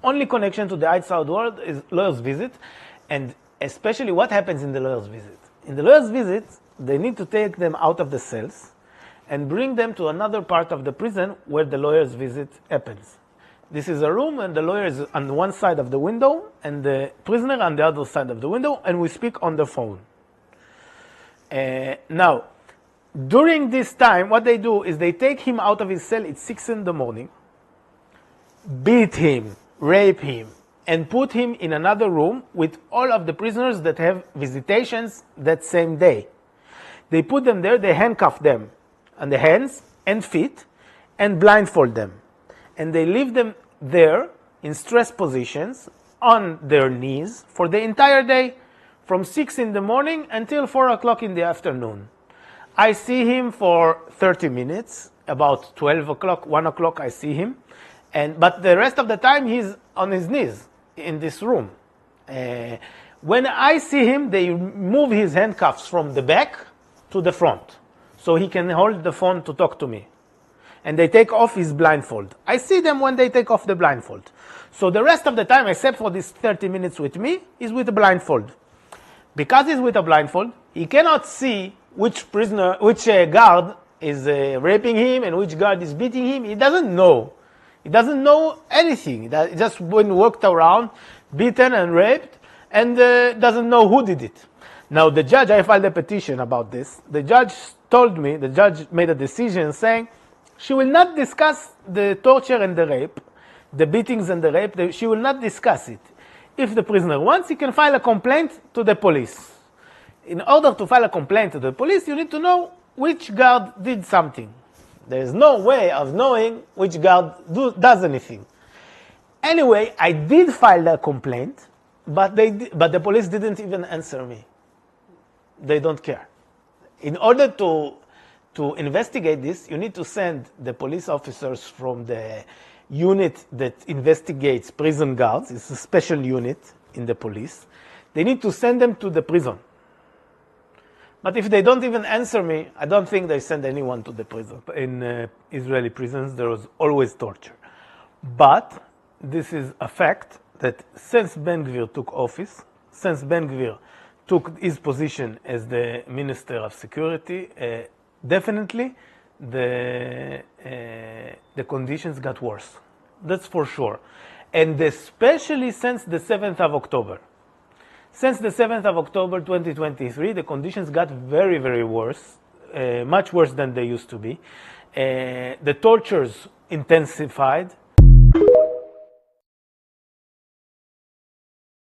only connection to the outside world is lawyer's visit, and especially what happens in the lawyer's visit. In the lawyer's visit, they need to take them out of the cells and bring them to another part of the prison where the lawyer's visit happens. This is a room, and the lawyer is on one side of the window, and the prisoner on the other side of the window, and we speak on the phone. Now, during this time, what they do is they take him out of his cell at 6 in the morning, beat him, rape him, and put him in another room with all of the prisoners that have visitations that same day. They put them there, they handcuff them on the hands and feet, and blindfold them. And they leave them there in stress positions on their knees for the entire day, from 6 in the morning until 4 o'clock in the afternoon. I see him for 30 minutes, about 12 o'clock, 1 o'clock I see him, but the rest of the time he's on his knees in this room. When I see him, they move his handcuffs from the back to the front, so he can hold the phone to talk to me. And they take off his blindfold. I see them when they take off the blindfold. So the rest of the time, except for these 30 minutes with me, is with a blindfold. Because he's with a blindfold, he cannot see which guard is raping him and which guard is beating him. He doesn't know. He doesn't know anything. He just been walked around, beaten and raped, and doesn't know who did it. Now the judge, I filed a petition about this. The judge made a decision saying she will not discuss the torture and the rape, the beatings and the rape. She will not discuss it. If the prisoner wants, he can file a complaint to the police. In order to file a complaint to the police, you need to know which guard did something. There is no way of knowing which guard does anything. Anyway, I did file a complaint, but the police didn't even answer me. They don't care. In order to investigate this, you need to send the police officers from the unit that investigates prison guards. It's a special unit in the police. They need to send them to the prison. But if they don't even answer me, I don't think they send anyone to the prison. In Israeli prisons, there was always torture. But this is a fact that since Ben-Gvir took office, since Ben-Gvir took his position as the Minister of Security, definitely the conditions got worse. That's for sure. And especially since the 7th of October. Since the 7th of October 2023, the conditions got very, very worse, much worse than they used to be. The tortures intensified.